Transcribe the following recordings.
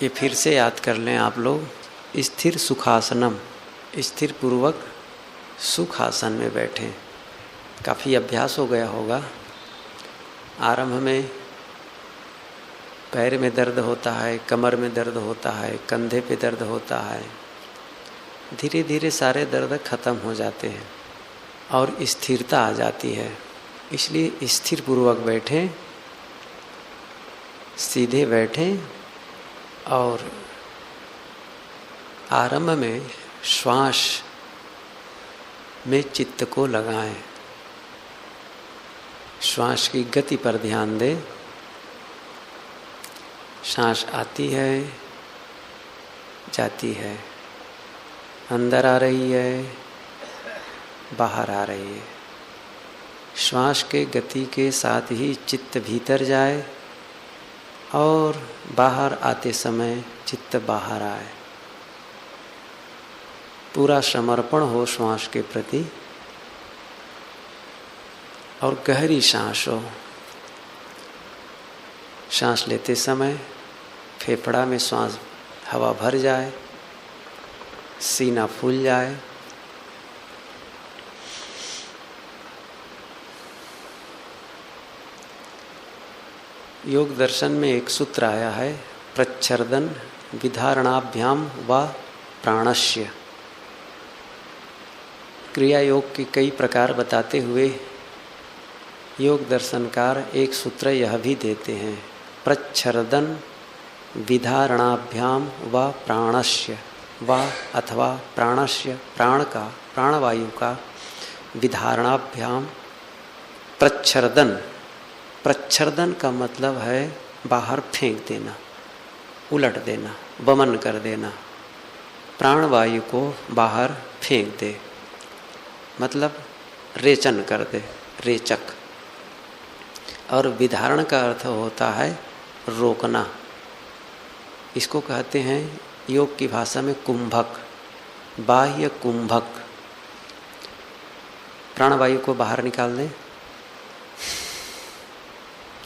ये फिर से याद कर लें आप लोग। स्थिर सुखासनम, स्थिर पूर्वक सुख आसन में बैठें। काफ़ी अभ्यास हो गया होगा। आरंभ में पैर में दर्द होता है, कमर में दर्द होता है, कंधे पे दर्द होता है। धीरे धीरे सारे दर्द खत्म हो जाते हैं और स्थिरता आ जाती है। इसलिए स्थिर पूर्वक बैठें, सीधे बैठें और आरंभ में श्वास में चित्त को लगाएं। श्वास की गति पर ध्यान दें। सांस आती है, जाती है, अंदर आ रही है, बाहर आ रही है। श्वास के गति के साथ ही चित्त भीतर जाए और बाहर आते समय चित्त बाहर आए। पूरा समर्पण हो श्वास के प्रति और गहरी सांस हो। सांस लेते समय फेफड़ा में सांस हवा भर जाए, सीना फूल जाए। योग दर्शन में एक सूत्र आया है, प्रच्छर्दन विधारणाभ्याम व प्राणस्य। क्रिया योग के कई प्रकार बताते हुए योग दर्शनकार एक सूत्र यह भी देते हैं, प्रच्छर्दन विधारणाभ्याम व प्राणस्य। व अथवा प्राणस्य, प्राण का, प्राणवायु का, विधारणाभ्याम प्रच्छर्दन। प्रच्छर्दन का मतलब है बाहर फेंक देना, उलट देना, वमन कर देना। प्राणवायु को बाहर फेंक दे, मतलब रेचन कर दे, रेचक। और विधारण का अर्थ होता है रोकना। इसको कहते हैं योग की भाषा में कुंभक, बाह्य कुंभक। प्राणवायु को बाहर निकाल दें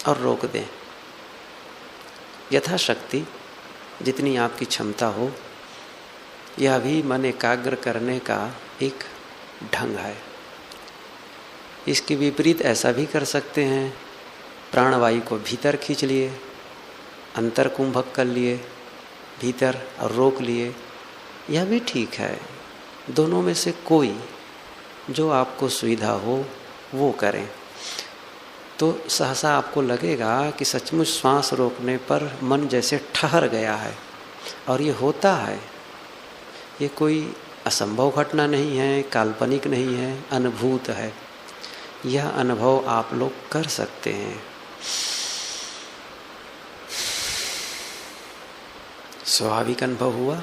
और रोक दें। यथाशक्ति जितनी आपकी क्षमता हो, यह भी मन एकाग्र करने का एक ढंग है। इसके विपरीत ऐसा भी कर सकते हैं, प्राणवायु को भीतर खींच लिए, अंतर कुंभक कर लिए भीतर और रोक लिए, यह भी ठीक है। दोनों में से कोई जो आपको सुविधा हो वो करें। तो सहसा आपको लगेगा कि सचमुच श्वास रोकने पर मन जैसे ठहर गया है। और ये होता है, ये कोई असंभव घटना नहीं है, काल्पनिक नहीं है, अनुभूत है। यह अनुभव आप लोग कर सकते हैं। स्वाभाविक अनुभव हुआ,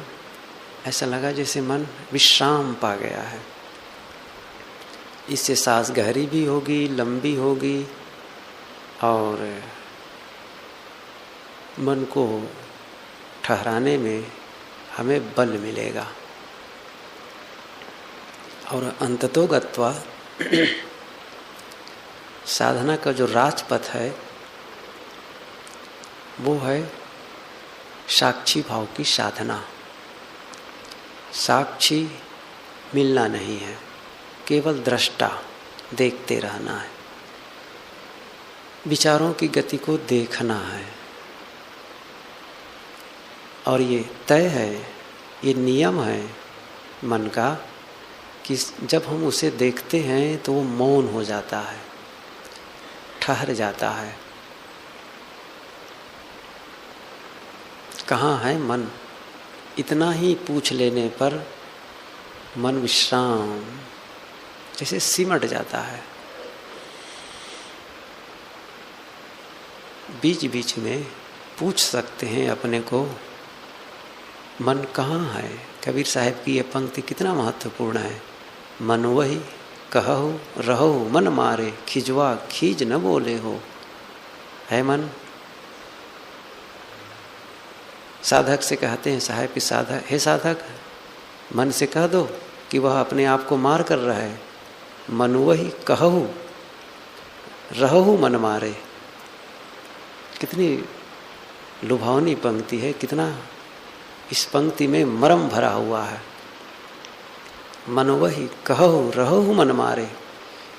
ऐसा लगा जैसे मन विश्राम पा गया है। इससे सांस गहरी भी होगी, लंबी होगी और मन को ठहराने में हमें बल मिलेगा। और अंततो गत्वा साधना का जो राजपथ है वो है साक्षी भाव की साधना। साक्षी मिलना नहीं है, केवल दृष्टा, देखते रहना है। विचारों की गति को देखना है। और ये तय है, ये नियम है मन का कि जब हम उसे देखते हैं तो वो मौन हो जाता है, ठहर जाता है। कहाँ है मन? इतना ही पूछ लेने पर मन विश्राम जैसे सिमट जाता है। बीच बीच में पूछ सकते हैं अपने को, मन कहाँ है? कबीर साहब की ये पंक्ति कितना महत्वपूर्ण है। मन वही कहु रहो मन मारे, खिजवा खीज न बोले हो। है मन? साधक से कहते हैं साहब कि साधक, हे साधक, मन से कह दो कि वह अपने आप को मार कर रहा है। मन वही कहु रहु मन मारे। कितनी लुभावनी पंक्ति है, कितना इस पंक्ति में मर्म भरा हुआ है। मन वही कहो रहो मन मारे,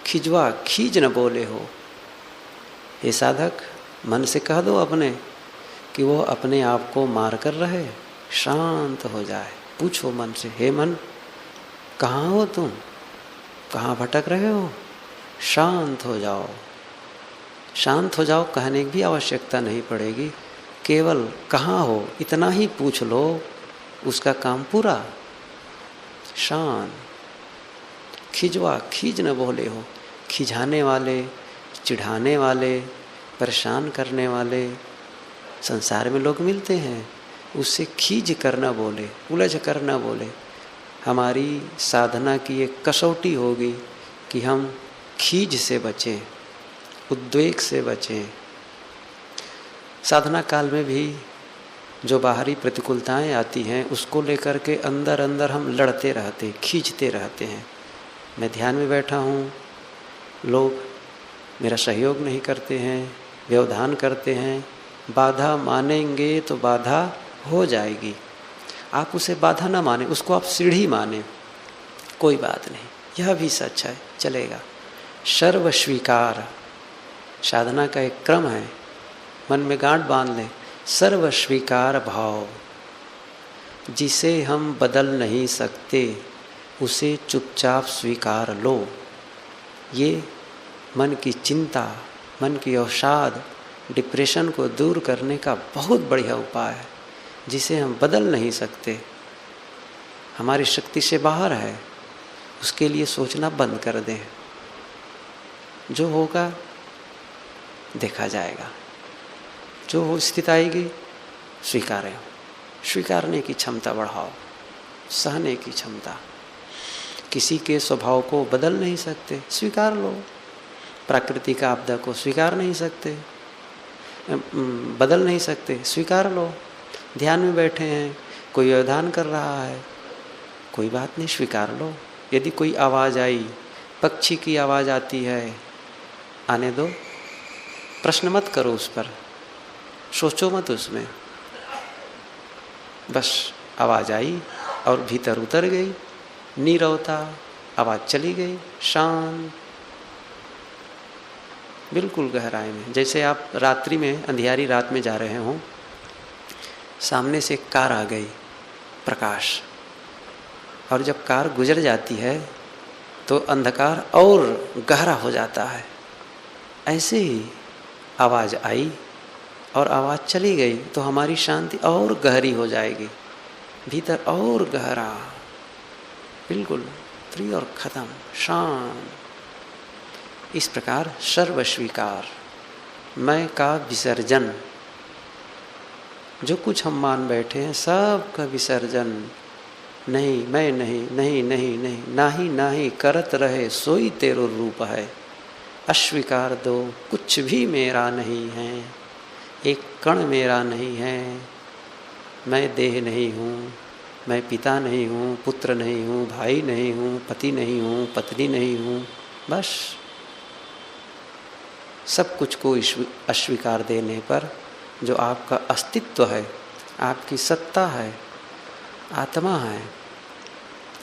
खिजवा खीज न बोले हो। हे साधक, मन से कह दो अपने कि वो अपने आप को मार कर रहे, शांत हो जाए। पूछो मन से, हे मन कहाँ हो तुम, कहाँ भटक रहे हो, शांत हो जाओ। शांत हो जाओ कहने की भी आवश्यकता नहीं पड़ेगी, केवल कहाँ हो इतना ही पूछ लो, उसका काम पूरा। शांत। खिजवा खीज न बोले हो। खिजाने वाले, चिढ़ाने वाले, परेशान करने वाले संसार में लोग मिलते हैं, उससे खीज कर न बोले, उलझ कर न बोले। हमारी साधना की एक कसौटी होगी कि हम खीज से बचें, उद्वेग से बचें। साधना काल में भी जो बाहरी प्रतिकूलताएं आती हैं उसको लेकर के अंदर अंदर हम लड़ते रहते, खींचते रहते हैं। मैं ध्यान में बैठा हूँ, लोग मेरा सहयोग नहीं करते हैं, व्यवधान करते हैं, बाधा मानेंगे तो बाधा हो जाएगी। आप उसे बाधा ना माने, उसको आप सीढ़ी माने, कोई बात नहीं, यह भी सच है, चलेगा। सर्व स्वीकार साधना का एक क्रम है, मन में गांठ बांध लें। सर्व स्वीकार भाव, जिसे हम बदल नहीं सकते उसे चुपचाप स्वीकार लो। ये मन की चिंता, मन की अवसाद, डिप्रेशन को दूर करने का बहुत बढ़िया उपाय है। जिसे हम बदल नहीं सकते, हमारी शक्ति से बाहर है, उसके लिए सोचना बंद कर दें। जो होगा देखा जाएगा, जो हो स्थिति आएगी स्वीकारें। स्वीकारने की क्षमता बढ़ाओ, सहने की क्षमता। किसी के स्वभाव को बदल नहीं सकते, स्वीकार लो। प्राकृतिक आपदा को स्वीकार नहीं सकते, बदल नहीं सकते, स्वीकार लो। ध्यान में बैठे हैं, कोई व्यवधान कर रहा है, कोई बात नहीं, स्वीकार लो। यदि कोई आवाज़ आई, पक्षी की आवाज़ आती है, आने दो, प्रश्न मत करो उस पर, सोचो मत उसमें। बस आवाज़ आई और भीतर उतर गई, नीरवता, आवाज़ चली गई, शांत, बिल्कुल गहराई में। जैसे आप रात्रि में, अंधियारी रात में जा रहे हों, सामने से एक कार आ गई, प्रकाश, और जब कार गुजर जाती है तो अंधकार और गहरा हो जाता है। ऐसे ही आवाज़ आई और आवाज़ चली गई तो हमारी शांति और गहरी हो जाएगी, भीतर और गहरा, बिल्कुल फ्री और ख़त्म, शांत। इस प्रकार सर्व स्वीकार, मैं का विसर्जन। जो कुछ हम मान बैठे हैं सब का विसर्जन। नहीं, मैं नहीं, नहीं नहीं नहीं, नाही नाही करत रहे सोई तेरो रूप है। अस्वीकार दो, कुछ भी मेरा नहीं है, एक कण मेरा नहीं है। मैं देह नहीं हूँ, मैं पिता नहीं हूँ, पुत्र नहीं हूँ, भाई नहीं हूँ, पति नहीं हूँ, पत्नी नहीं हूँ। बस सब कुछ को अस्वीकार देने पर जो आपका अस्तित्व है, आपकी सत्ता है, आत्मा है,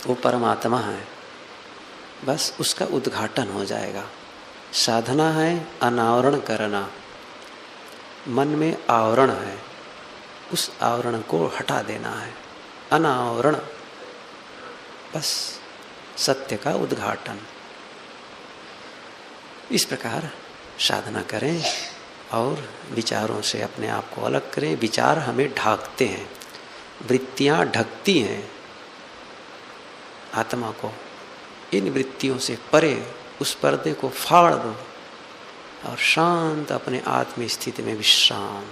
वो परमात्मा है, बस उसका उद्घाटन हो जाएगा। साधना है अनावरण करना। मन में आवरण है, उस आवरण को हटा देना है, अनावरण, बस सत्य का उद्घाटन। इस प्रकार साधना करें और विचारों से अपने आप को अलग करें। विचार हमें ढाकते हैं, वृत्तियां ढकती हैं आत्मा को। इन वृत्तियों से परे उस पर्दे को फाड़ दो और शांत अपने आत्म स्थिति में विश्राम।